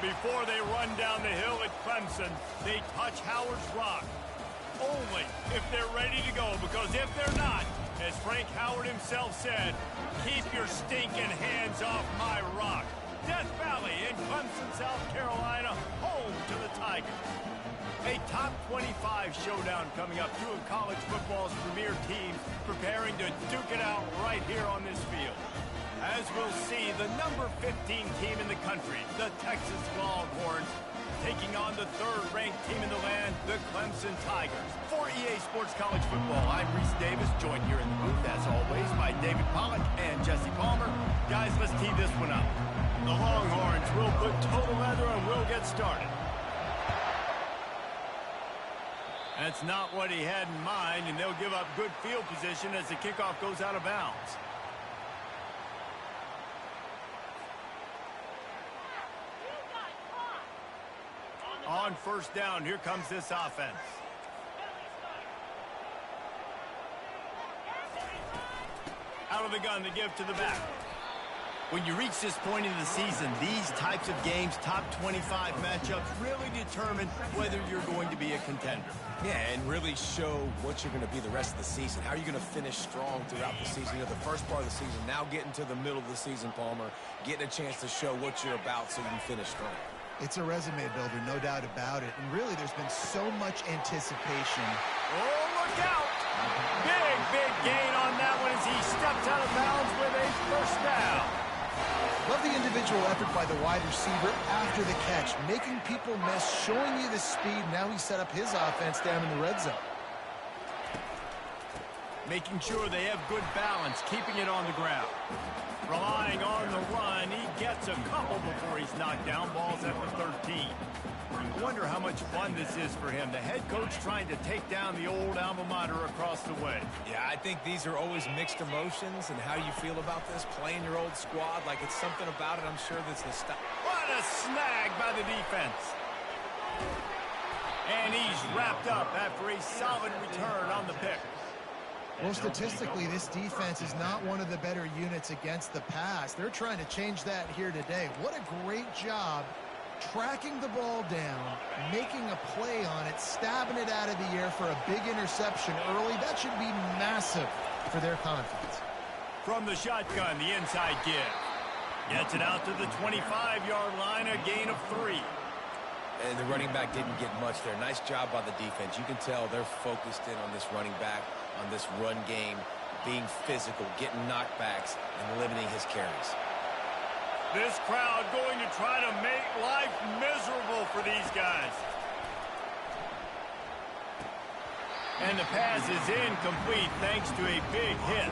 Before they run down the hill at Clemson, they touch Howard's rock. Only if they're ready to go, because if they're not, as Frank Howard himself said, keep your stinking hands off my rock. Death Valley in Clemson, South Carolina, home to the Tigers. A top 25 showdown coming up. Two of college football's premier teams preparing to duke it out right here on this field. As we'll see, the number 15 team in the country, the Texas Longhorns, taking on the third-ranked team in the land, the Clemson Tigers. For EA Sports College Football, I'm Reese Davis, joined here in the booth, as always, by David Pollack and Jesse Palmer. Guys, let's tee this one up. The Longhorns will put total leather and we'll get started. That's not what he had in mind, and they'll give up good field position as the kickoff goes out of bounds. On first down, here comes this offense. Out of the gun to give to the back. When you reach this point in the season, these types of games, top 25 matchups, really determine whether you're going to be a contender. Yeah, and really show what you're going to be the rest of the season. How are you going to finish strong throughout the season? You know, the first part of the season, now getting to the middle of the season, Palmer, getting a chance to show what you're about so you can finish strong. It's a resume builder, no doubt about it. And really, there's been so much anticipation. Oh, look out! Big gain on that one as he steps out of bounds with a first down. Love the individual effort by the wide receiver after the catch, making people miss, showing you the speed. Now he set up his offense down in the red zone. Making sure they have good balance, keeping it on the ground. Relying on the run, he gets a couple before he's knocked down. Ball's at the 13. I wonder how much fun this is for him. The head coach trying to take down the old alma mater across the way. Yeah, I think these are always mixed emotions, and how you feel about this, playing your old squad, like it's something about it. I'm sure that's the stuff. What a snag by the defense. And he's wrapped up after a solid return on the pick. Well, statistically, this defense is not one of the better units against the pass. They're trying to change that here today. What a great job tracking the ball down, making a play on it, stabbing it out of the air for a big interception early. That should be massive for their confidence. From the shotgun, the inside give. Gets it out to the 25-yard line, a gain of 3. And the running back didn't get much there. Nice job by the defense. You can tell they're focused in on this running back, on this run game, being physical, getting knockbacks, and limiting his carries. This crowd going to try to make life miserable for these guys. And the pass is incomplete thanks to a big hit.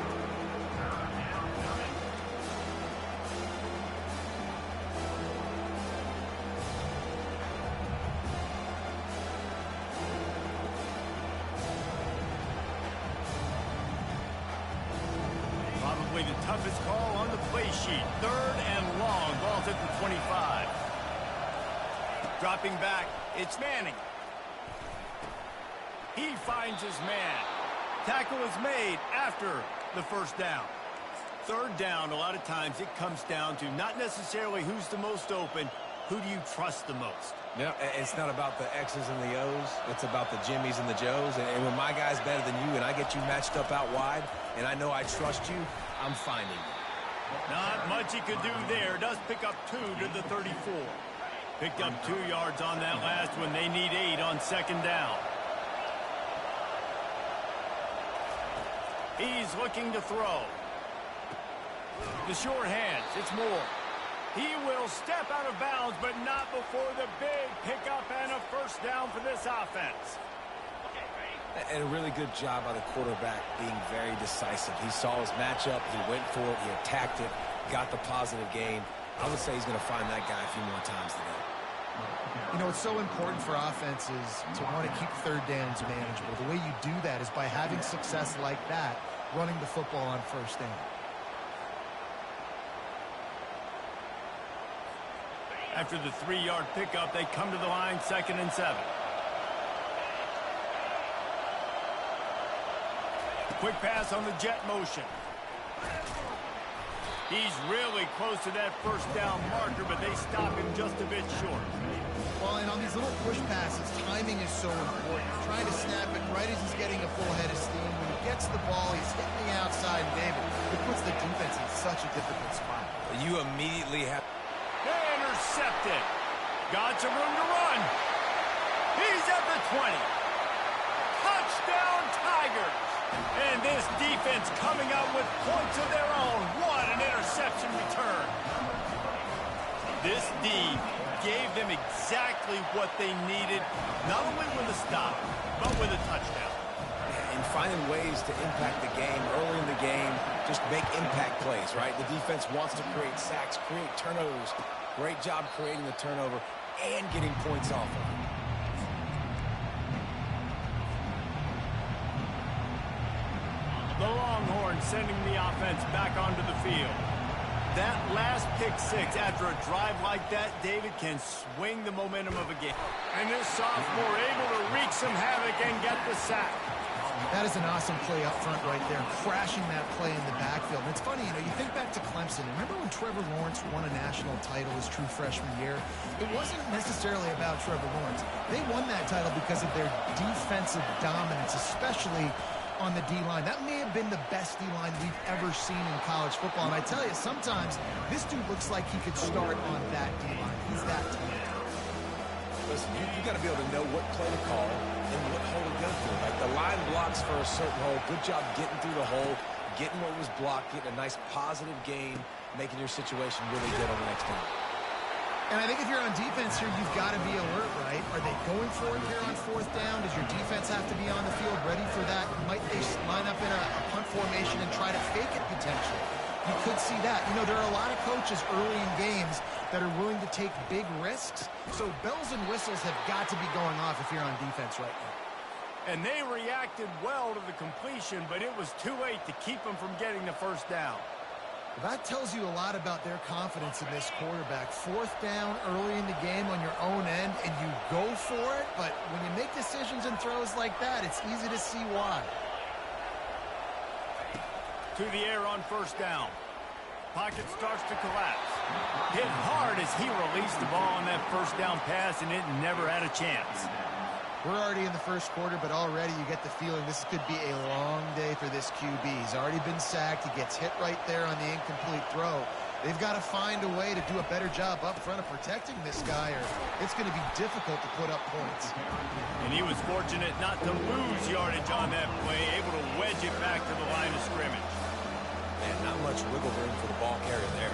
Probably the toughest call on the play sheet. Third and long. Ball's at the 25. Dropping back, it's Manning. He finds his man. Tackle is made after the first down. Third down, a lot of times it comes down to not necessarily who's the most open, who do you trust the most? No, it's not about the X's and the O's. It's about the Jimmies and the Joes. And when my guy's better than you and I get you matched up out wide and I know I trust you, I'm finding you. Not much he could do there. Does pick up 2 to the 34. Picked up 2 yards on that last one. They need 8 on second down. He's looking to throw. The short hands. It's Moore. He will step out of bounds, but not before the big pickup and a first down for this offense. And a really good job by the quarterback being very decisive. He saw his matchup. He went for it. He attacked it. Got the positive gain. I would say he's going to find that guy a few more times today. You know, it's so important for offenses to want to keep third downs manageable. The way you do that is by having success like that, running the football on first down. After the 3-yard pickup, they come to the line, 2nd and 7. Quick pass on the jet motion. He's really close to that first down marker, but they stop him just a bit short. Well, and on these little push passes, timing is so important. Trying to snap it right as he's getting a full head of steam. When he gets the ball, he's hitting the outside, David. It puts the defense in such a difficult spot. You immediately have... Intercepted. Got some room to run. He's at the 20. Touchdown, Tigers. And this defense coming out with points of their own. What an interception return. This D gave them exactly what they needed, not only with a stop, but with a touchdown. And finding ways to impact the game early in the game, just make impact plays, right? The defense wants to create sacks, create turnovers. Great job creating the turnover and getting points off of it. The Longhorns sending the offense back onto the field. That last pick six after a drive like that, David, can swing the momentum of a game. And this sophomore able to wreak some havoc and get the sack. That is an awesome play up front right there, crashing that play in the backfield. And it's funny, you know, you think back to Clemson. Remember when Trevor Lawrence won a national title his true freshman year? It wasn't necessarily about Trevor Lawrence. They won that title because of their defensive dominance, especially on the D-line. That may have been the best D-line we've ever seen in college football. And I tell you, sometimes this dude looks like he could start on that D-line. He's that talented. Listen, you got to be able to know what play to call and what hole to go through. Like the line blocks for a certain hole. Good job getting through the hole, getting what was blocked, getting a nice positive gain, making your situation really good on the next down. And I think if you're on defense here, you've got to be alert, right? Are they going for it here on fourth down? Does your defense have to be on the field ready for that? Might they line up in a punt formation and try to fake it potentially? You could see that. You know, there are a lot of coaches early in games that are willing to take big risks. So bells and whistles have got to be going off if you're on defense right now. And they reacted well to the completion, but it was too late to keep them from getting the first down. Well, that tells you a lot about their confidence in this quarterback. Fourth down early in the game on your own end, and you go for it. But when you make decisions and throws like that, it's easy to see why. To the air on first down. Pocket starts to collapse. Hit hard as he released the ball on that first down pass, and it never had a chance. We're already in the first quarter, but already you get the feeling this could be a long day for this QB. He's already been sacked. He gets hit right there on the incomplete throw. They've got to find a way to do a better job up front of protecting this guy, or it's going to be difficult to put up points. And he was fortunate not to lose yardage on that play, able to wedge it back to the line of scrimmage. And not much wiggle room for the ball carrier there.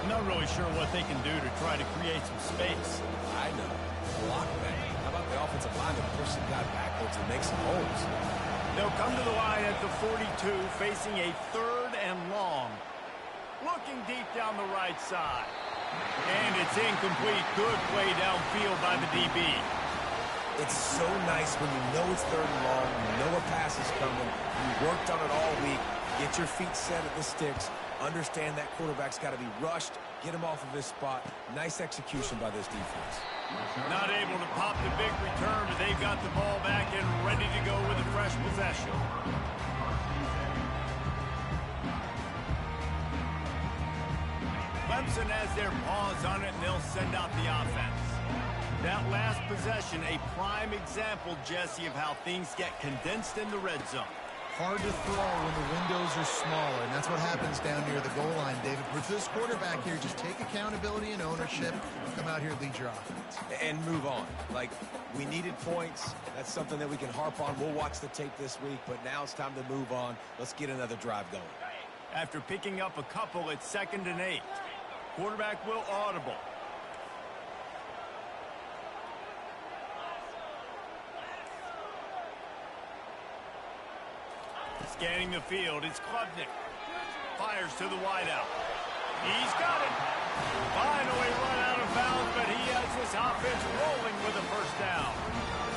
I'm not really sure what they can do to try to create some space. I know. Block that. How about the offensive line to push the guy backwards and make some holes? They'll come to the line at the 42, facing a third and long. Looking deep down the right side. And it's incomplete. Good play downfield by the DB. It's so nice when you know it's third and long, you know a pass is coming, you worked on it all week, get your feet set at the sticks, understand that quarterback's got to be rushed, get him off of his spot. Nice execution by this defense. Not able to pop the big return, but they've got the ball back and ready to go with a fresh possession. Clemson has their paws on it, and they'll send out the offense. That last possession, a prime example, Jesse, of how things get condensed in the red zone. Hard to throw when the windows are smaller, and that's what happens down near the goal line, David. For this quarterback here, just take accountability and ownership, come out here and lead your offense. And move on. Like, we needed points. That's something that we can harp on. We'll watch the tape this week, but now it's time to move on. Let's get another drive going. After picking up a couple, it's 2nd and 8. Quarterback will audible. Scanning the field, it's Klubnik. Fires to the wideout. He's got it. Finally run out of bounds, but he has this offense rolling with a first down.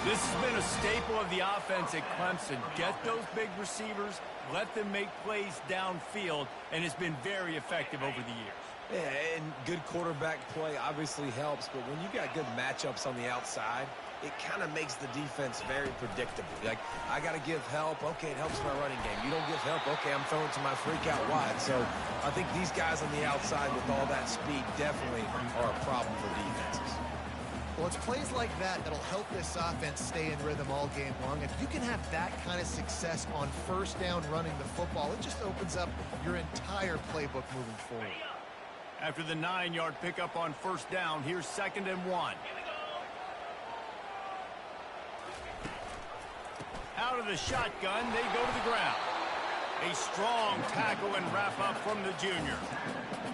This has been a staple of the offense at Clemson. Get those big receivers, let them make plays downfield, and it's been very effective over the years. Yeah, and good quarterback play obviously helps, but when you got good matchups on the outside, it kind of makes the defense very predictable. Like, I got to give help. Okay, it helps my running game. You don't give help. Okay, I'm throwing to my freak out wide. So I think these guys on the outside with all that speed definitely are a problem for defenses. Well, it's plays like that that'll help this offense stay in rhythm all game long. If you can have that kind of success on first down running the football, it just opens up your entire playbook moving forward. After the 9-yard pickup on first down, here's 2nd and 1. Out of the shotgun, they go to the ground. A strong tackle and wrap up from the junior.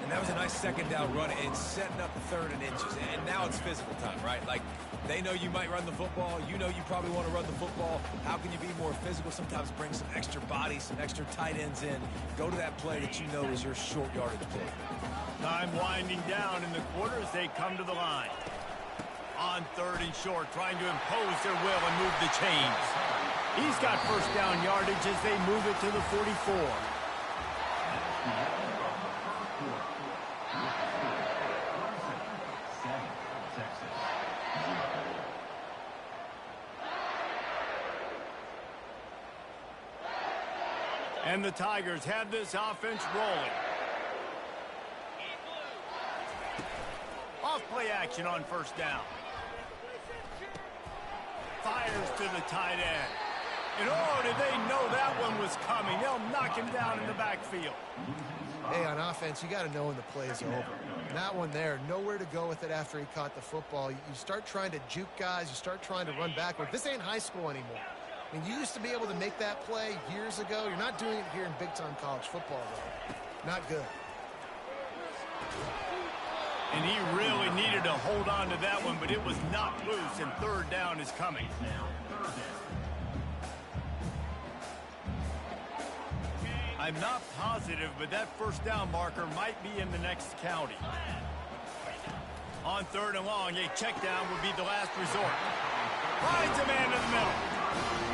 And that was a nice 2nd down run. It's setting up 3rd and inches. And now it's physical time, right? Like, they know you might run the football. You know you probably want to run the football. How can you be more physical? Sometimes bring some extra bodies, some extra tight ends in. Go to that play that you know is your short yardage play. Time winding down in the quarter as they come to the line. On 3rd and short, trying to impose their will and move the chains. He's got first down yardage as they move it to the 44. And the Tigers have this offense rolling. Off play action on first down. Fires to the tight end. And oh, did they know that one was coming? They'll knock him down in the backfield. Hey, on offense, you got to know when the play is over. And that one there, nowhere to go with it after he caught the football. You start trying to juke guys. You start trying to run backward. This ain't high school anymore. I mean, you used to be able to make that play years ago. You're not doing it here in big-time college football, though. Not good. And he really needed to hold on to that one, but it was knocked loose, and 3rd down is coming. I'm not positive, but that first down marker might be in the next county. On 3rd and long, a check down would be the last resort. Finds a man in the middle.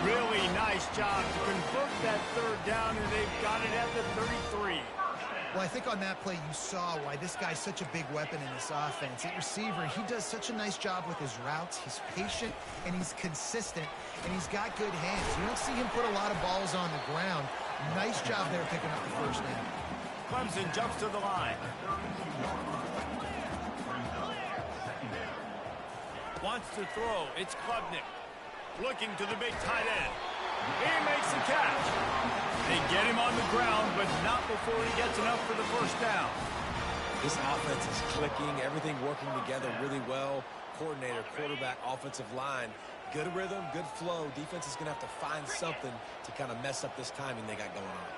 Really nice job to convert that 3rd down, and they've got it at the 33. Well, I think on that play you saw why this guy's such a big weapon in this offense. At receiver, he does such a nice job with his routes. He's patient, and he's consistent, and he's got good hands. You don't see him put a lot of balls on the ground. Nice job there picking up the first down. Clemson jumps to the line. Wants to throw. It's Klubnik. Looking to the big tight end. He makes the catch. They get him on the ground, but not before he gets enough for the first down. This offense is clicking, everything working together really well. Coordinator, quarterback, offensive line. Good rhythm, good flow. Defense is going to have to find something to kind of mess up this timing they got going on.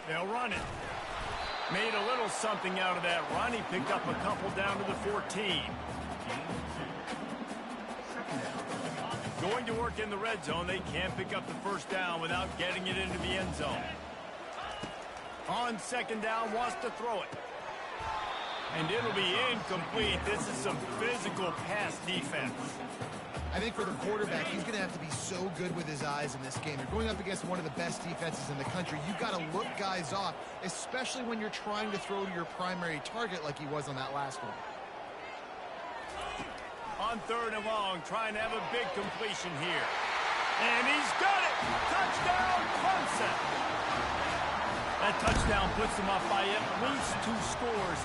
They'll run it. Made a little something out of that run. He picked up a couple down to the 14. Going to work in the red zone. They can't pick up the first down without getting it into the end zone. On 2nd down, wants to throw it. And it'll be incomplete. This is some physical pass defense. I think for the quarterback, he's going to have to be so good with his eyes in this game. You're going up against one of the best defenses in the country. You've got to look guys off, especially when you're trying to throw to your primary target like he was on that last one. On 3rd and long, trying to have a big completion here. And he's got it! Touchdown, Clemson! That touchdown puts them up by at least 2 scores.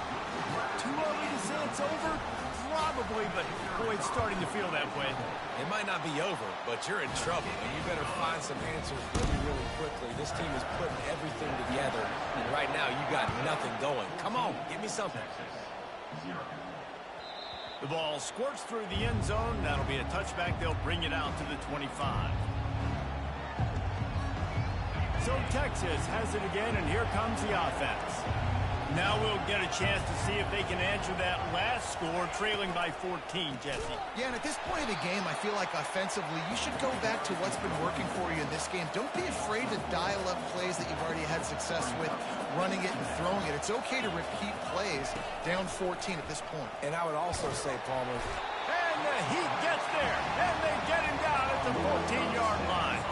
Too early to say it's over? Probably, but boy, it's starting to feel that way. It might not be over, but you're in trouble, and you better find some answers really, really quickly. This team is putting everything together, and right now you got nothing going. Come on, give me something. The ball squirts through the end zone. That'll be a touchback. They'll bring it out to the 25. So Texas has it again, and here comes the offense. Now we'll get a chance to see if they can answer that last score, trailing by 14, Jesse. Yeah, and at this point of the game, I feel like offensively, you should go back to what's been working for you in this game. Don't be afraid to dial up plays that you've already had success with, running it and throwing it. It's okay to repeat plays down 14 at this point. And I would also say, Palmer, and the Heat gets there, and they get him down at the 14-yard line.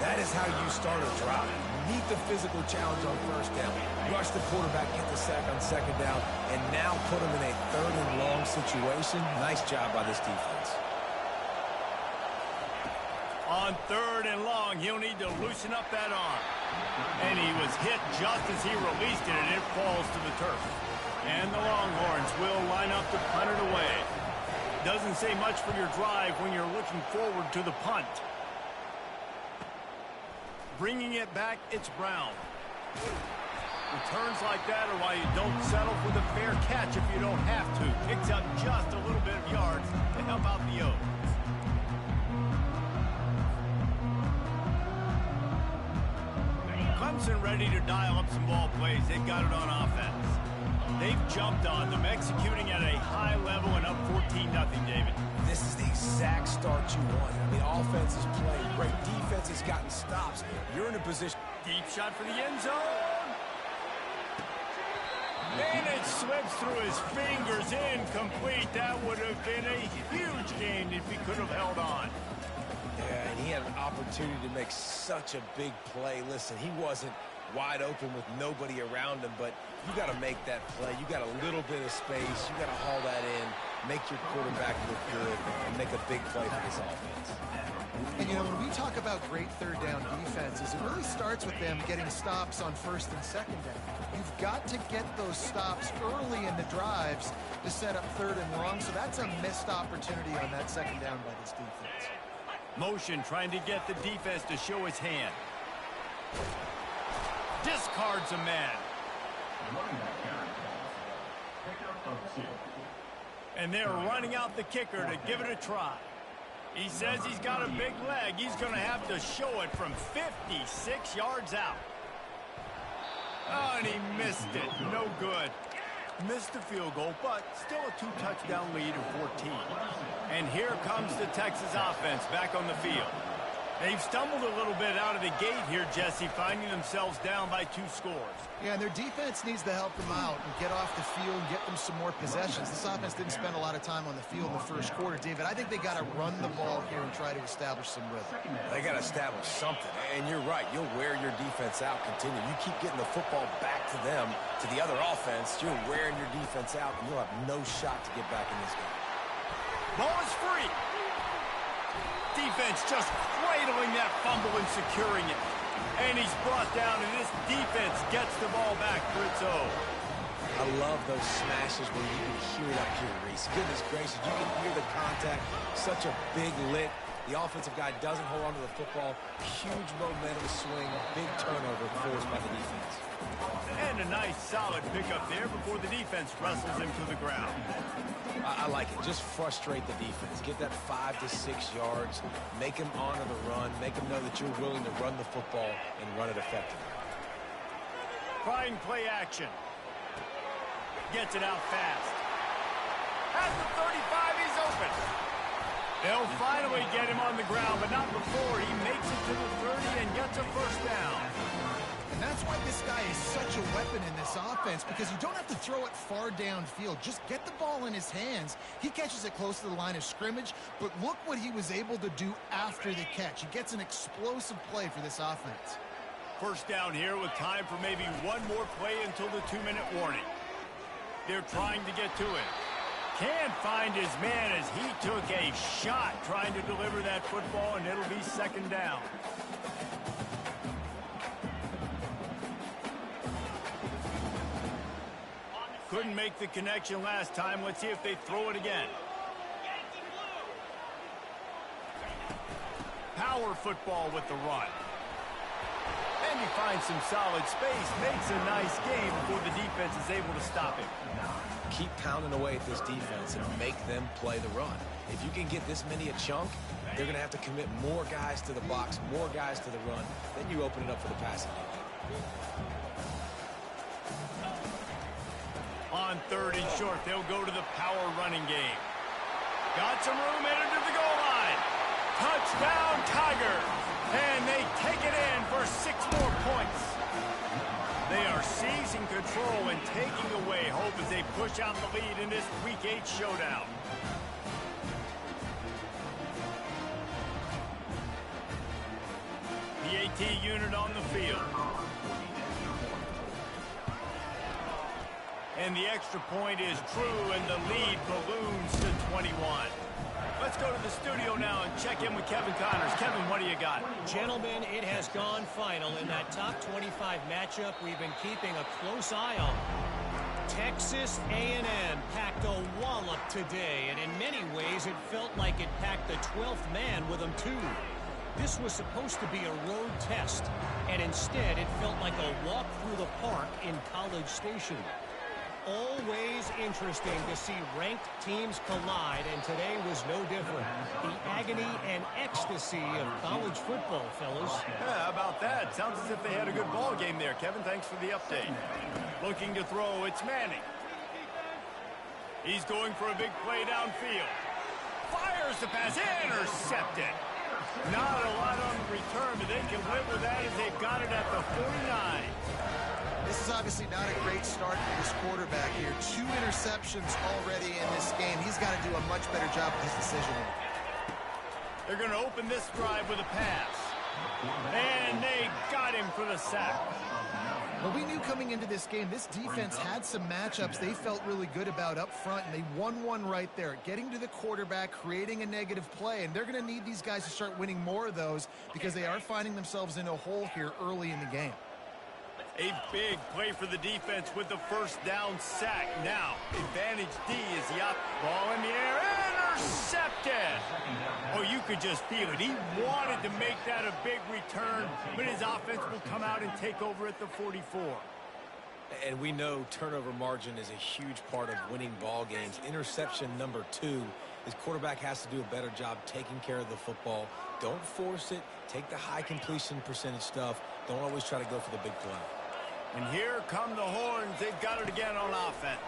that is is how you start a drive. Meet the physical challenge on first down. Rush the quarterback, get the sack on second down, and now put him in a third and long situation. Nice job by this defense. On third and long, he'll need to loosen up that arm. And he was hit just as he released it, and it falls to the turf. And the Longhorns will line up to punt it away. Doesn't say much for your drive when you're looking forward to the punt. Bringing it back, it's Brown. Returns like that are why you don't settle for the fair catch if you don't have to. Picks up just a little bit of yards to help out the Oaks. Clemson ready to dial up some ball plays. They've got it on offense. They've jumped on them, executing at a high level and up 14-0, David. This is the exact start you want. I mean, offense is playing great. Defense has gotten stops. You're in a position. Deep shot for the end zone. And it slips through his fingers, incomplete. That would have been a huge gain if he could have held on. Yeah, and he had an opportunity to make such a big play. Listen, he wasn't wide open with nobody around him, but you got to make that play. You got a little bit of space. You got to haul that in, make your quarterback look good, and make a big play for this offense. And, you know, when we talk about great third down defenses, it really starts with them getting stops on first and second down. You've got to get those stops early in the drives to set up third and long, so that's a missed opportunity on that second down by this defense. Motion trying to get the defense to show his hand. Discards a man. And they're running out the kicker to give it a try. He says he's got a big leg. He's going to have to show it from 56 yards out. Oh, and he missed it. No good. Missed the field goal, but still a 2-touchdown lead of 14. And here comes the Texas offense back on the field. They've stumbled a little bit out of the gate here, Jesse, finding themselves down by 2 scores. Yeah, and their defense needs to help them out and get off the field and get them some more possessions. This offense didn't spend a lot of time on the field in the first quarter, David. I think they got to run the ball here and try to establish some rhythm. They got to establish something. And you're right. You'll wear your defense out. Continue. You keep getting the football back to them, to the other offense. You're wearing your defense out, and you'll have no shot to get back in this game. Ball is free. Defense just cradling that fumble and securing it. And he's brought down, and this defense gets the ball back for its own. I love those smashes where you can hear it up here, Reese. Goodness gracious, you can hear the contact. Such a big lick. The offensive guy doesn't hold on to the football. Huge momentum swing, big turnover forced by the defense. And a nice, solid pickup there before the defense wrestles him to the ground. I like it. Just frustrate the defense. Get that 5 to 6 yards. Make him honor the run. Make him know that you're willing to run the football and run it effectively. Trying play action. Gets it out fast. At the 35, he's open. They'll finally get him on the ground, but not before he makes it to the 30 and gets a first down. And that's why this guy is such a weapon in this offense, because you don't have to throw it far downfield. Just get the ball in his hands. He catches it close to the line of scrimmage, but look what he was able to do after the catch. He gets an explosive play for this offense. First down here with time for maybe one more play until the 2-minute warning. They're trying to get to it. Can't find his man as he took a shot trying to deliver that football, and it'll be second down. Couldn't make the connection last time. Let's see if they throw it again. Power football with the run. And he finds some solid space, makes a nice game before the defense is able to stop him. Keep pounding away at this defense and make them play the run. If you can get this many a chunk, they're going to have to commit more guys to the box, more guys to the run. Then you open it up for the passing game. On third and short, they'll go to the power running game. Got some room headed to the goal line. Touchdown, Tigers. And they take it in for 6 more points. They are seizing control and taking away hope as they push out the lead in this Week 8 showdown. the AT unit on the field. And the extra point is true, and the lead balloons to 21. Let's go to the studio now and check in with Kevin Connors. Kevin, what do you got? Gentlemen, it has gone final in that top 25 matchup we've been keeping a close eye on. Texas A&M packed a wallop today, and in many ways it felt like it packed the 12th man with them too. This was supposed to be a road test, and instead it felt like a walk through the park in College Station. Always interesting to see ranked teams collide, and today was no different. The agony and ecstasy of college football, fellas. Yeah, how about that? Sounds as if they had a good ball game there. Kevin, thanks for the update. Looking to throw, it's Manning. He's going for a big play downfield. Fires the pass, intercepted. Not a lot on the return, but they can live with that as they've got it at the 49. This is obviously not a great start for this quarterback here. 2 interceptions already in this game. He's got to do a much better job with his decision making. They're going to open this drive with a pass. And they got him for the sack. Well, we knew coming into this game, this defense had some matchups they felt really good about up front, and they won one right there, getting to the quarterback, creating a negative play, and they're going to need these guys to start winning more of those because they are finding themselves in a hole here early in the game. A big play for the defense with the first down sack. Now, advantage D is the up ball in the air. Intercepted! Oh, you could just feel it. He wanted to make that a big return, but his offense will come out and take over at the 44. And we know turnover margin is a huge part of winning ball games. Interception number 2. His quarterback has to do a better job taking care of the football. Don't force it. Take the high completion percentage stuff. Don't always try to go for the big play. And here come the horns. They've got it again on offense.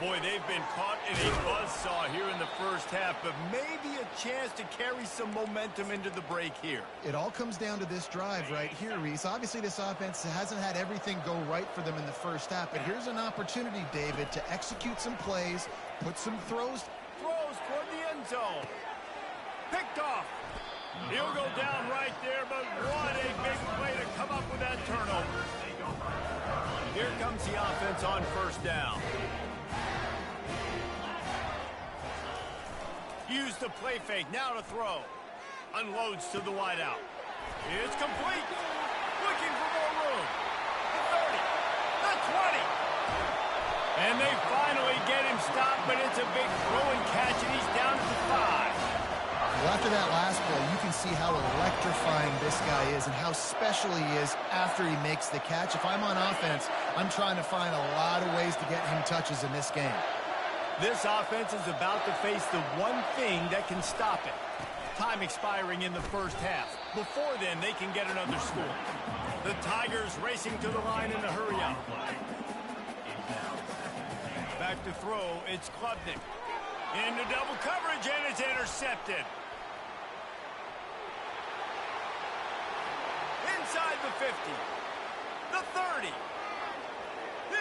Boy, they've been caught in a buzzsaw here in the first half, but maybe a chance to carry some momentum into the break here. It all comes down to this drive right here, Reese. Obviously, this offense hasn't had everything go right for them in the first half, but here's an opportunity, David, to execute some plays, put some throws Toward the end zone. Picked off. He'll go down right there, but what a big play to come up with that turnover. Here comes the offense on first down. Use the play fake, now to throw. Unloads to the wideout. It's complete. Looking for more room. The 30, the 20. And they finally get him stopped, but it's a big throw and catch, and he's down at the 5. Well, after that last play, you can see how electrifying this guy is and how special he is after he makes the catch. If I'm on offense, I'm trying to find a lot of ways to get him touches in this game. This offense is about to face the one thing that can stop it. Time expiring in the first half. Before then, they can get another score. The Tigers racing to the line in a hurry-up. Back to throw, it's Klubnik. Into double coverage, and it's intercepted. Inside the 50. The 30.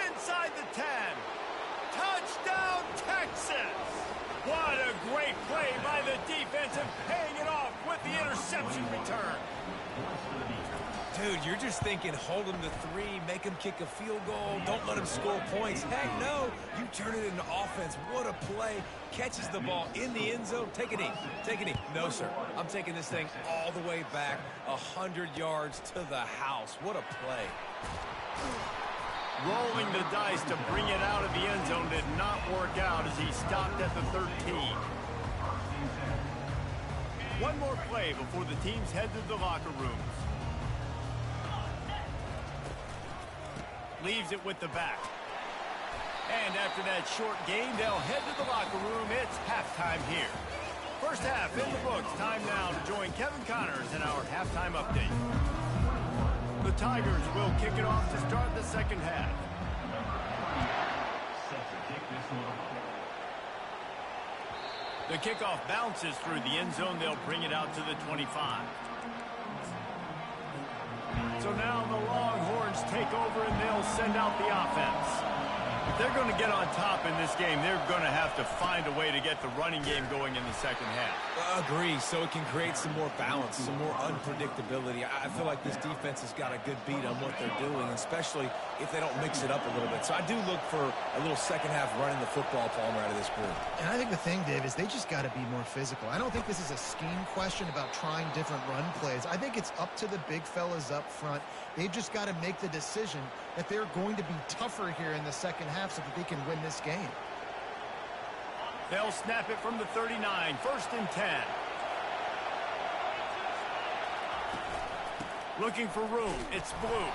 Inside the 10. Touchdown, Texas! What a great play by the defense and paying it off with the interception return. Dude, you're just thinking, hold him to 3, make him kick a field goal, don't let him score points. Heck no, you turn it into offense. What a play. Catches the ball in the end zone. Take a knee. Take a knee. No, sir. I'm taking this thing all the way back 100 yards to the house. What a play. Rolling the dice to bring it out of the end zone did not work out as he stopped at the 13. One more play before the teams head to the locker rooms. Leaves it with the back. And after that short game, they'll head to the locker room. It's halftime here. First half in the books. Time now to join Kevin Connors in our halftime update. The Tigers will kick it off to start the second half. The kickoff bounces through the end zone. They'll bring it out to the 25. So now the Longhorns take over and they'll send out the offense. If they're going to get on top in this game, they're going to have to find a way to get the running game going in the second half. Agree, so it can create some more balance, some more unpredictability. I feel like this defense has got a good beat on what they're doing, especially if they don't mix it up a little bit. So I do look for a little second half running the football, Palmer, out of this group. And I think the thing, Dave, is they just got to be more physical. I don't think this is a scheme question about trying different run plays. I think it's up to the big fellas up front. They've just got to make the decision that they're going to be tougher here in the second half so that they can win this game. They'll snap it from the 39, 1st and 10. Looking for room, it's Blue.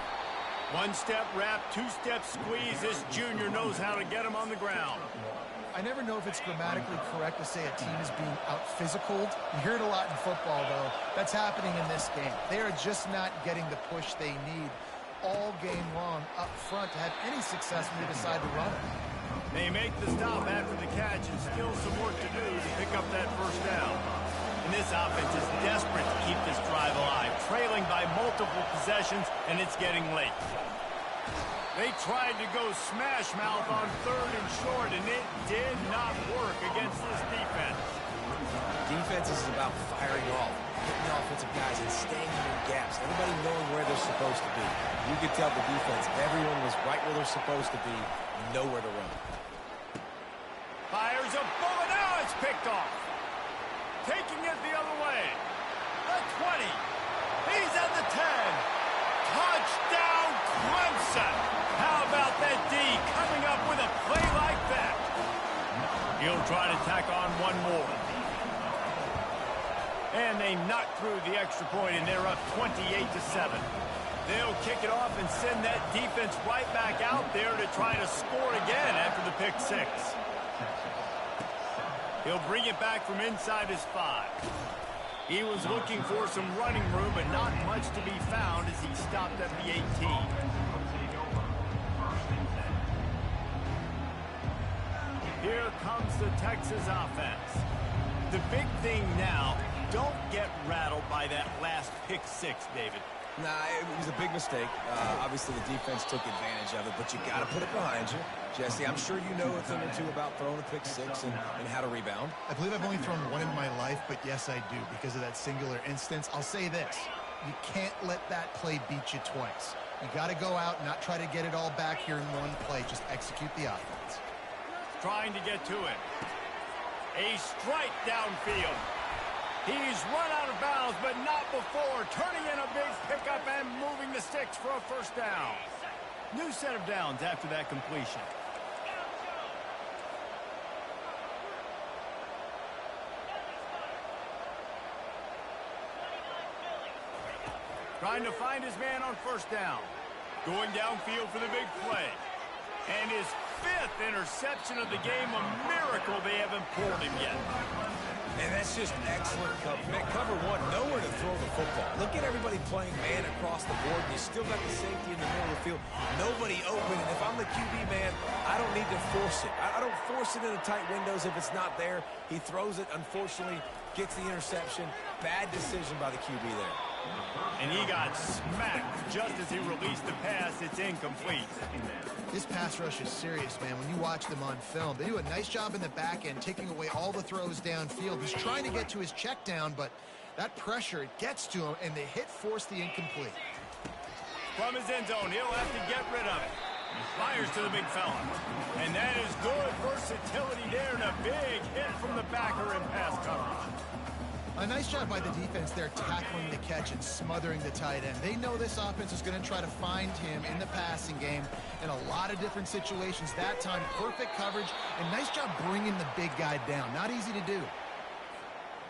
One-step wrap, two-step squeeze. This junior knows how to get him on the ground. I never know if it's grammatically correct to say a team is being out-physicaled. You hear it a lot in football, though. That's happening in this game. They are just not getting the push they need all game long up front to have any success when they decide to run it. They make the stop after the catch and still some work to do to pick up that first down. And this offense is desperate to keep this drive alive, trailing by multiple possessions, and it's getting late. They tried to go smash mouth on 3rd and short, and it did not work against this defense. Defense is about firing off, hitting the offensive guys and staying in their gaps. Everybody knowing where they're supposed to be. You could tell the defense, everyone was right where they're supposed to be, nowhere to run. Fires a bullet. Now it's picked off. Taking it the other way. The 20. He's at the 10. Touchdown, Clemson. How about that D coming up with a play like that? He'll try to tack on one more. And they knock through the extra point, and they're up 28-7. They'll kick it off and send that defense right back out there to try to score again after the pick 6. He'll bring it back from inside his 5. He was looking for some running room, but not much to be found as he stopped at the 18. Here comes the Texas offense. The big thing now, don't get rattled by that last pick 6, David. Nah, it was a big mistake. Obviously, the defense took advantage of it, but you got to put it behind you. Jesse, I'm sure you know a thing or two about throwing a pick 6 and how to rebound. I believe I've only thrown one in my life, but yes, I do because of that singular instance. I'll say this. You can't let that play beat you twice. You got to go out and not try to get it all back here in one play. Just execute the offense. Trying to get to it. A strike downfield. He's run out of bounds, but not before. Turning in a big pickup and moving the sticks for a first down. New set of downs after that completion. Trying to find his man on first down. Going downfield for the big play. And his 5th interception of the game, a miracle they haven't pulled him yet. And that's just excellent cover. Man, cover 1, nowhere to throw the football. Look at everybody playing man across the board. You still got the safety in the middle of the field. Nobody open. And if I'm the QB, man, I don't need to force it. I don't force it into tight windows if it's not there. He throws it, unfortunately, gets the interception. Bad decision by the QB there. And he got smacked just as he released the pass. It's incomplete. This pass rush is serious, man. When you watch them on film, they do a nice job in the back end, taking away all the throws downfield. He's trying to get to his check down, but that pressure, it gets to him, and the hit forced the incomplete. From his end zone, he'll have to get rid of it. Fires to the big fella. And that is good versatility there, and a big hit from the backer in pass coverage. A nice job by the defense there, tackling the catch and smothering the tight end. They know this offense is going to try to find him in the passing game in a lot of different situations. That time, perfect coverage, and nice job bringing the big guy down. Not easy to do.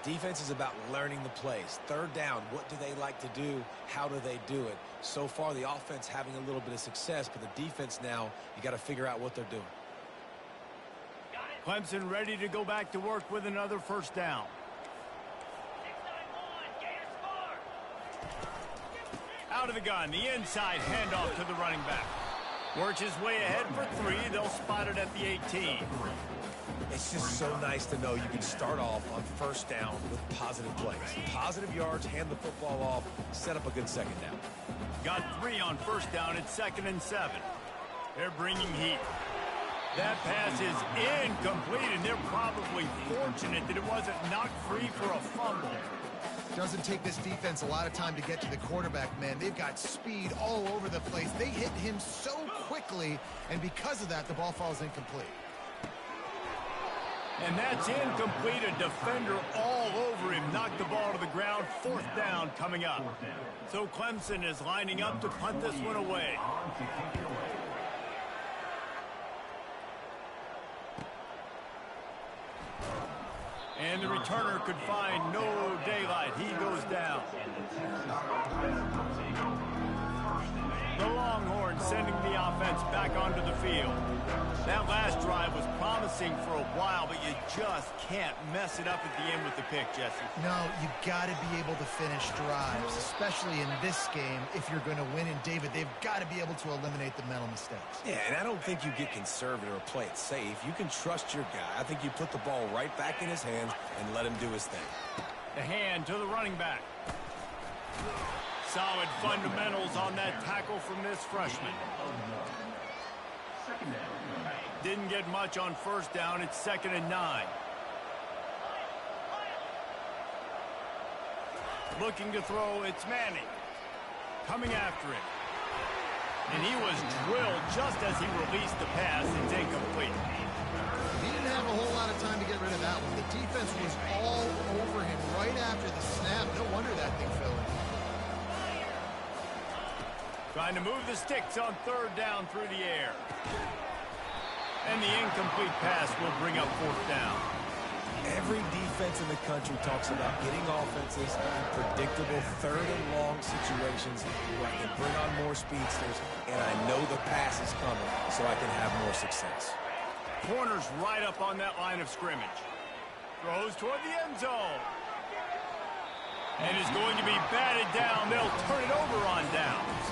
Defense is about learning the plays. 3rd down, what do they like to do? How do they do it? So far, the offense having a little bit of success, but the defense now, you got to figure out what they're doing. Clemson ready to go back to work with another first down. Out of the gun, the inside handoff to the running back. Works his way ahead for 3. They'll spot it at the 18. It's just so nice to know you can start off on first down with positive plays. Positive yards, hand the football off, set up a good second down. Got 3 on first down. It's 2nd and 7. They're bringing heat. That pass is incomplete, and they're probably fortunate that it wasn't knocked free for a fumble. Doesn't take this defense a lot of time to get to the quarterback, man. They've got speed all over the place. They hit him so quickly, and because of that, the ball falls incomplete. And that's incomplete. A defender all over him. Knocked the ball to the ground. 4th down coming up. So Clemson is lining up to punt this one away. And the returner could find no daylight. He goes down. The Longhorns sending the offense back onto the field. That last drive was promising for a while, but you just can't mess it up at the end with the pick, Jesse. No, you got to be able to finish drives, especially in this game. If you're going to win, and David, they've got to be able to eliminate the mental mistakes. Yeah, and I don't think you get conservative or play it safe. You can trust your guy. I think you put the ball right back in his hands and let him do his thing. The hand to the running back. Solid fundamentals on that tackle from this freshman. Didn't get much on 1st down. It's 2nd and 9. Looking to throw, it's Manning. Coming after him. And he was drilled just as he released the pass. It's incomplete. He didn't have a whole lot of time to get rid of that one. The defense was all over him right after the snap. No wonder that thing fell in. Trying to move the sticks on 3rd down through the air. And the incomplete pass will bring up 4th down. Every defense in the country talks about getting offenses in predictable 3rd and long situations where I can bring on more speedsters, and I know the pass is coming, so I can have more success. Corner's right up on that line of scrimmage. Throws toward the end zone. And is going to be batted down. They'll turn it over on downs.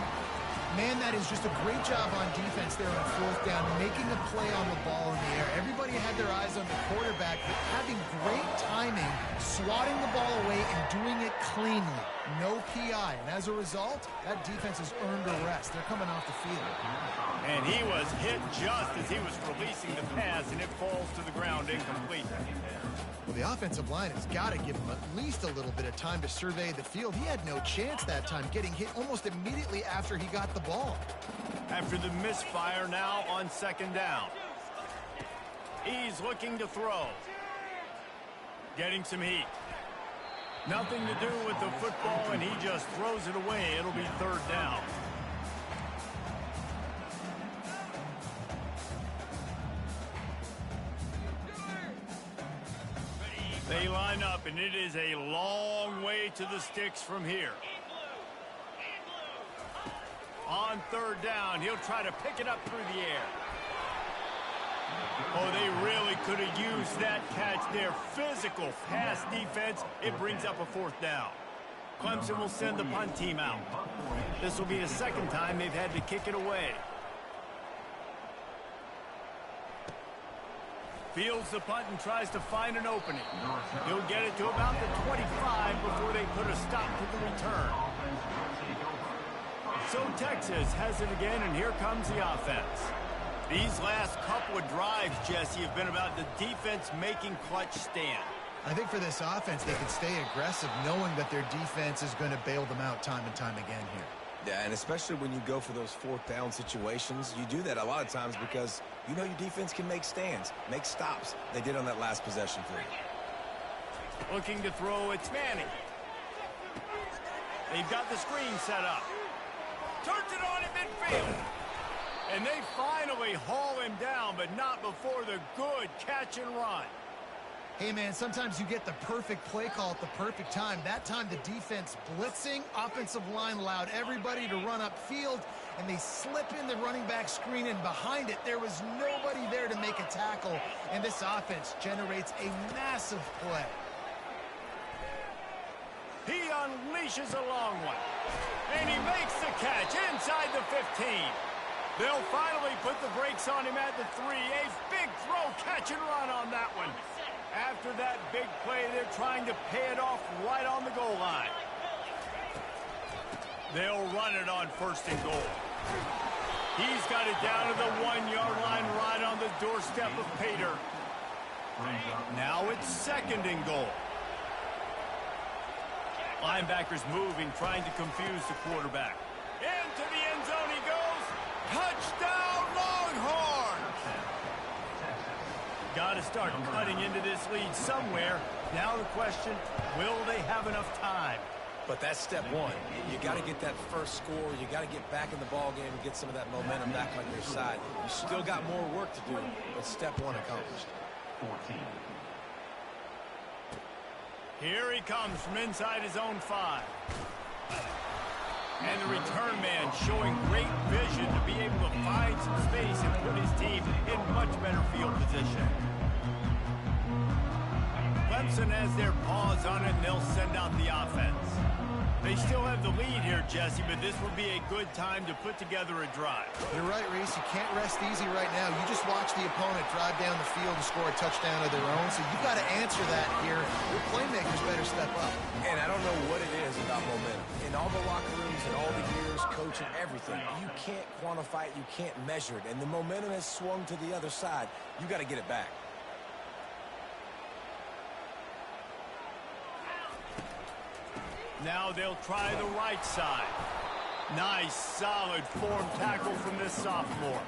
Man, that is just a great job on defense there on 4th down, making a play on the ball in the air. Everybody had their eyes on the quarterback, but having great timing, swatting the ball away, and doing it cleanly. No PI, and as a result, that defense has earned a rest. They're coming off the field. And he was hit just as he was releasing the pass, and it falls to the ground incomplete. Well, the offensive line has got to give him at least a little bit of time to survey the field. He had no chance that time, getting hit almost immediately after he got the ball. After the misfire, now on 2nd down. He's looking to throw. Getting some heat. Nothing to do with the football, and he just throws it away. It'll be 3rd down. They line up, and it is a long way to the sticks from here. On 3rd down, he'll try to pick it up through the air. Oh, they really could have used that catch there. Physical pass defense. It brings up a 4th down. Clemson will send the punt team out. This will be the 2nd time they've had to kick it away. Fields the punt and tries to find an opening. He'll get it to about the 25 before they put a stop to the return. So Texas has it again, and here comes the offense. These last couple of drives, Jesse, have been about the defense making clutch stand. I think for this offense, they can stay aggressive knowing that their defense is going to bail them out time and time again here. Yeah, and especially when you go for those 4th down situations, you do that a lot of times because you know your defense can make stands, make stops. They did on that last possession for you. Looking to throw, it's Manning. They've got the screen set up. Turns it on in midfield. And they finally haul him down, but not before the good catch and run. Hey, man, sometimes you get the perfect play call at the perfect time. That time the defense blitzing, offensive line allowed everybody to run upfield, and they slip in the running back screen, and behind it there was nobody there to make a tackle, and this offense generates a massive play. He unleashes a long one, and he makes the catch inside the 15. They'll finally put the brakes on him at the 3. A big throw, catch and run on that one. After that big play, they're trying to pay it off right on the goal line. They'll run it on 1st and goal. He's got it down to the 1-yard line right on the doorstep of Pater. Now it's 2nd and goal. Linebackers moving, trying to confuse the quarterback. Into the end zone he goes. Touchdown, Longhorns! Got to start cutting into this lead somewhere. Now the question, will they have enough time? But that's step one. You got to get that first score. You got to get back in the ball game and get some of that momentum back on your side. You still got more work to do, but step one accomplished. 14. Here he comes from inside his own 5. And the return man showing great vision to be able to find some space and put his team in much better field position. Clemson has their paws on it, and they'll send out the offense. They still have the lead here, Jesse, but this would be a good time to put together a drive. You're right, Reese. You can't rest easy right now. You just watch the opponent drive down the field and score a touchdown of their own, so you've got to answer that here. Your playmakers better step up. And I don't know what it is about momentum. In all the locker rooms and all the years, coaching, everything, you can't quantify it, you can't measure it. And the momentum has swung to the other side. You got to get it back. Now they'll try the right side. Nice, solid form tackle from this sophomore.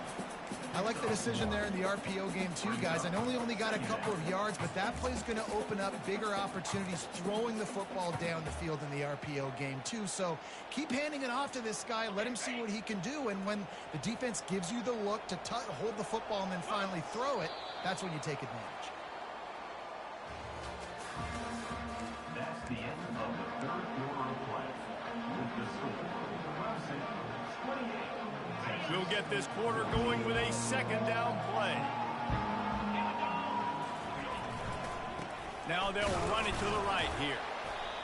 I like the decision there in the RPO game too, guys. I know he only got a couple of yards, but that play's going to open up bigger opportunities throwing the football down the field in the RPO game too. So keep handing it off to this guy. Let him see what he can do. And when the defense gives you the look to hold the football and then finally throw it, that's when you take advantage. That's the end of the 3rd quarter of play. With the score, Clemson 28. We'll get this quarter going with a 2nd down play. Now they'll run it to the right here.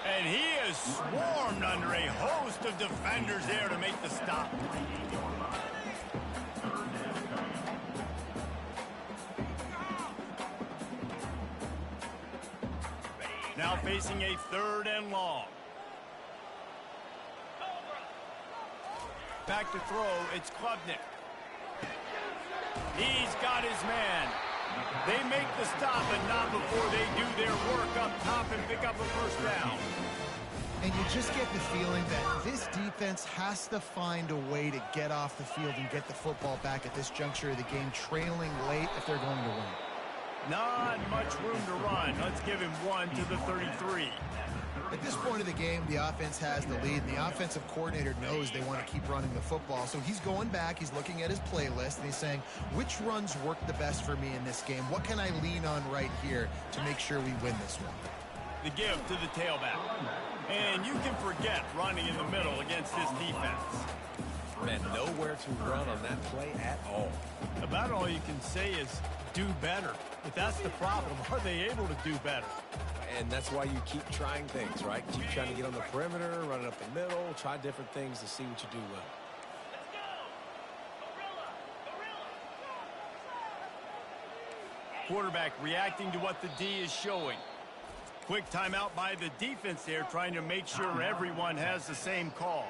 And he is swarmed under a host of defenders there to make the stop. Now facing a 3rd and long. Back to throw, it's Klubnik. He's got his man. They make the stop, but not before they do their work up top and pick up a 1st down. And you just get the feeling that this defense has to find a way to get off the field and get the football back at this juncture of the game, trailing late if they're going to win. Not much room to run. Let's give him 1 to the 33. At this point of the game, the offense has the lead, and the offensive coordinator knows they want to keep running the football. So he's going back, he's looking at his playlist, and he's saying, which runs work the best for me in this game? What can I lean on right here to make sure we win this one? The give to the tailback. And you can forget running in the middle against this defense. Man, nowhere to run on that play at all. About all you can say is do better. But that's the problem. Are they able to do better? And that's why you keep trying things, right? Keep trying to get on the perimeter, run it up the middle, try different things to see what you do well. Quarterback reacting to what the D is showing. Quick timeout by the defense there, trying to make sure everyone has the same call.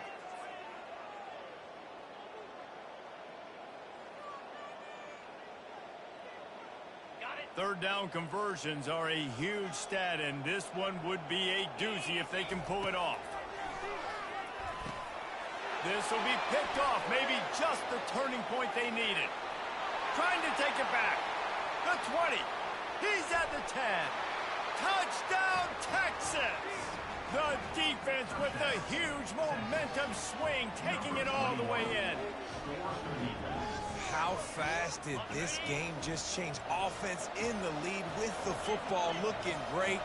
Third down conversions are a huge stat, and this one would be a doozy if they can pull it off. This will be picked off, maybe just the turning point they needed. Trying to take it back. The 20. He's at the 10. Touchdown, Texas! The defense with the huge momentum swing, taking it all the way in. How fast did this game just change? Offense in the lead with the football looking great.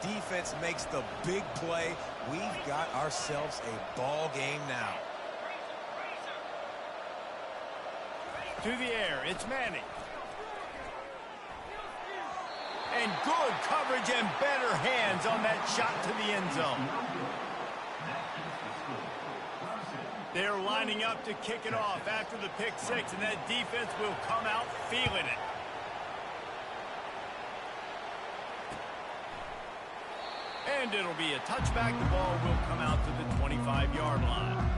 Defense makes the big play. We've got ourselves a ball game now. To the air, it's Manning. And good coverage and better hands on that shot to the end zone. They're lining up to kick it off after the pick six, and that defense will come out feeling it. And it'll be a touchback. The ball will come out to the 25-yard line.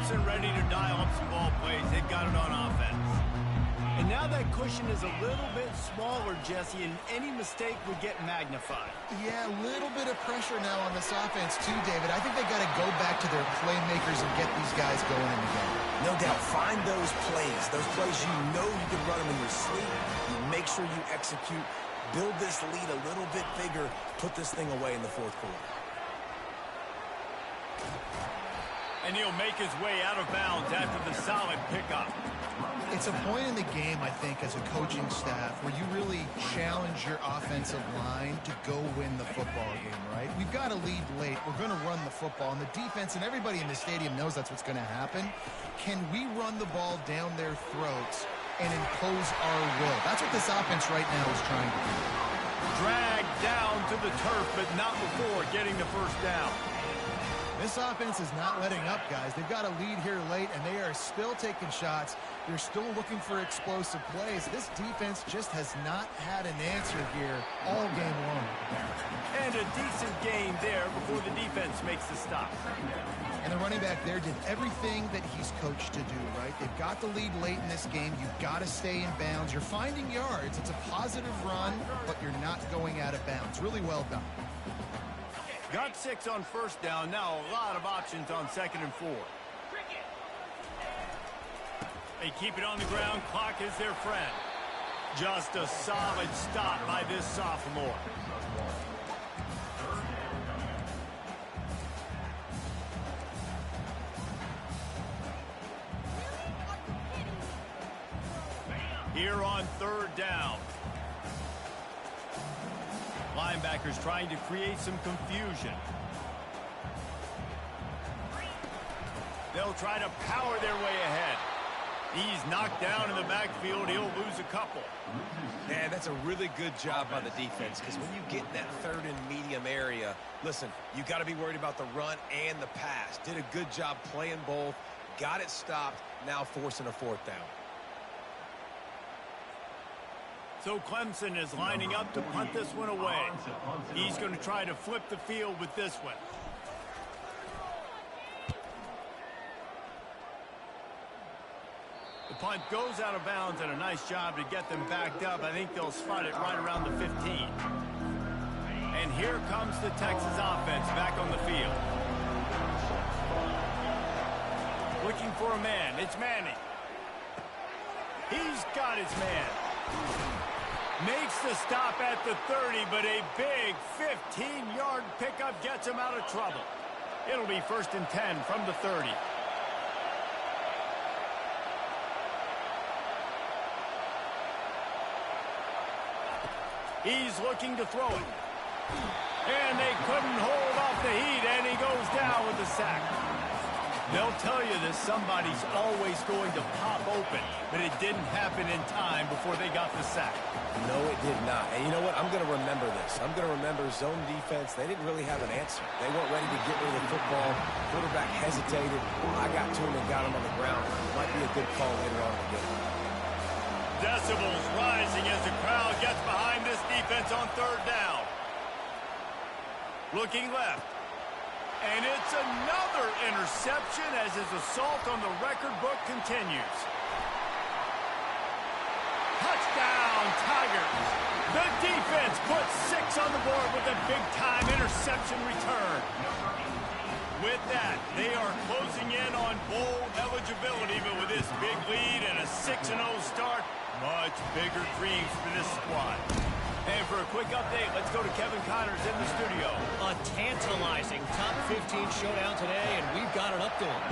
Clemson ready to dial up some ball plays. They've got it on offense. And now that cushion is a little bit smaller, Jesse, and any mistake would get magnified. Yeah, a little bit of pressure now on this offense too, David. I think they got to go back to their playmakers and get these guys going in the game. No doubt. Find those plays you know you can run them in your sleep. You make sure you execute. Build this lead a little bit bigger. Put this thing away in the fourth quarter. And he'll make his way out of bounds after the solid pickup. It's a point in the game, I think, as a coaching staff where you really challenge your offensive line to go win the football game, right? We've got to lead late. We're going to run the football. And the defense and everybody in the stadium knows that's what's going to happen. Can we run the ball down their throats and impose our will? That's what this offense right now is trying to do. Dragged down to the turf, but not before getting the first down. This offense is not letting up, guys. They've got a lead here late, and they are still taking shots. They're still looking for explosive plays. This defense just has not had an answer here all game long. And a decent game there before the defense makes the stop. And the running back there did everything that he's coached to do, right? They've got the lead late in this game. You've got to stay in bounds. You're finding yards. It's a positive run, but you're not going out of bounds. Really well done. Got 6 on first down. Now a lot of options on 2nd and 4. They keep it on the ground. Clock is their friend. Just a solid stop by this sophomore. Here on 3rd down. Linebackers trying to create some confusion. They'll try to power their way ahead. He's knocked down in the backfield. He'll lose a couple. Man, that's a really good job by the defense, because when you get in that 3rd and medium area, listen, you got to be worried about the run and the pass. Did a good job playing both. Got it stopped. Now forcing a 4th down. So Clemson is lining up to punt this one away. He's going to try to flip the field with this one. The punt goes out of bounds, and a nice job to get them backed up. I think they'll spot it right around the 15. And here comes the Texas offense back on the field. Looking for a man. It's Manning. He's got his man. Makes the stop at the 30, but a big 15-yard pickup gets him out of trouble. It'll be 1st and 10 from the 30. He's looking to throw it. And they couldn't hold off the heat, and he goes down with the sack. They'll tell you this, somebody's always going to pop open, but it didn't happen in time before they got the sack. No, it did not. And you know what? I'm going to remember this. I'm going to remember zone defense. They didn't really have an answer. They weren't ready to get rid of the football. Quarterback hesitated. I got to him and got him on the ground. Might be a good call later on in the game. Decibels rising as the crowd gets behind this defense on 3rd down. Looking left. And it's another interception as his assault on the record book continues. Touchdown, Tigers. The defense puts 6 on the board with a big-time interception return. With that, they are closing in on bowl eligibility, but with this big lead and a 6-0 start, much bigger dreams for this squad. And for a quick update, let's go to Kevin Connors in the studio. A tantalizing top 15 showdown today, and we've got an update.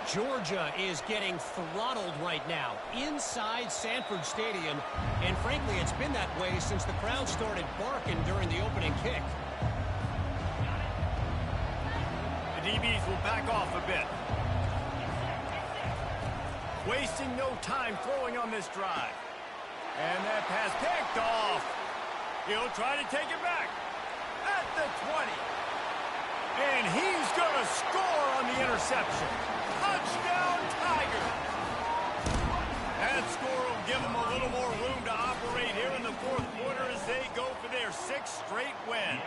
Georgia is getting throttled right now inside Sanford Stadium, and frankly, it's been that way since the crowd started barking during the opening kick. The DBs will back off a bit. Wasting no time throwing on this drive. And that pass picked off. He'll try to take it back at the 20. And he's going to score on the interception. Touchdown, Tigers. That score will give them a little more room to operate here in the 4th quarter as they go for their 6th straight win.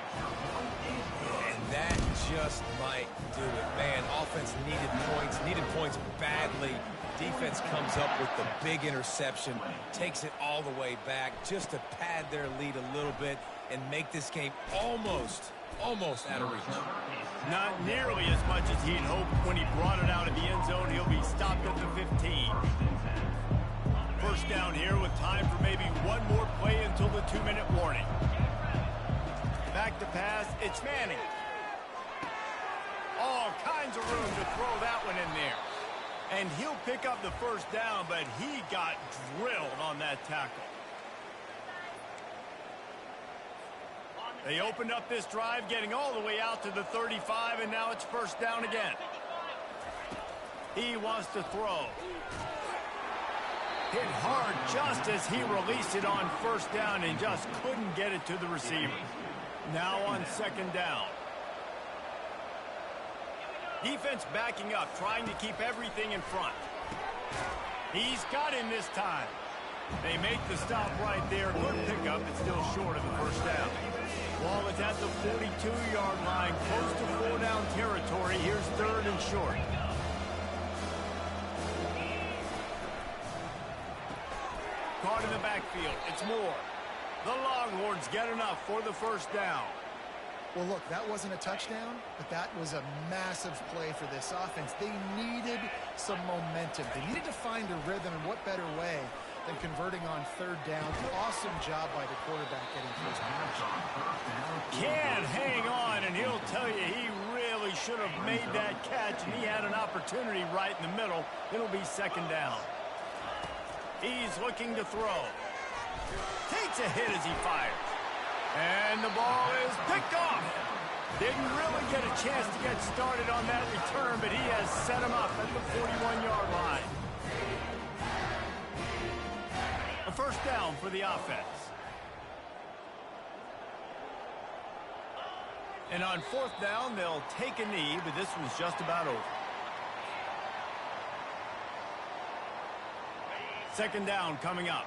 And that just might do it. Man, offense needed points badly. Defense comes up with the big interception, takes it all the way back just to pad their lead a little bit and make this game almost out of reach. Not nearly as much as he'd hoped when he brought it out of the end zone. He'll be stopped at the 15. First down here with time for maybe one more play until the 2-minute warning. Back to pass, it's Manning. All kinds of room to throw that one in there. And he'll pick up the first down, but he got drilled on that tackle. They opened up this drive, getting all the way out to the 35, and now it's first down again. He wants to throw. Hit hard just as he released it on first down and just couldn't get it to the receiver. Now on second down. Defense backing up, trying to keep everything in front. He's got him this time. They make the stop right there. Good pickup, but still short of the first down. Ball is at the 42-yard line, close to 4-down territory. Here's third and short. Caught in the backfield. It's Moore. The Longhorns get enough for the first down. Well, look, that wasn't a touchdown, but that was a massive play for this offense. They needed some momentum. They needed to find a rhythm, and what better way than converting on third down. Awesome job by the quarterback getting first down. Can't hang on, and he'll tell you he really should have made that catch, and he had an opportunity right in the middle. It'll be second down. He's looking to throw. Takes a hit as he fires. And the ball is picked off. Didn't really get a chance to get started on that return, but he has set him up at the 41-yard line. A first down for the offense. And on fourth down, they'll take a knee, but this one's just about over. Second down coming up.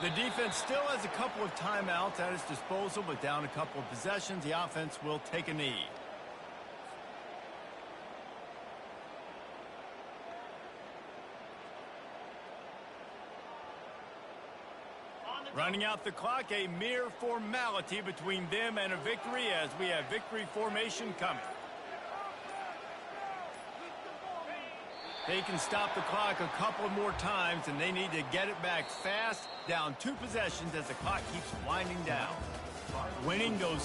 The defense still has a couple of timeouts at its disposal, but down a couple of possessions, the offense will take a knee. Running out the clock, a mere formality between them and a victory as we have victory formation coming. They can stop the clock a couple more times, and they need to get it back fast, down 2 possessions as the clock keeps winding down. Winning goes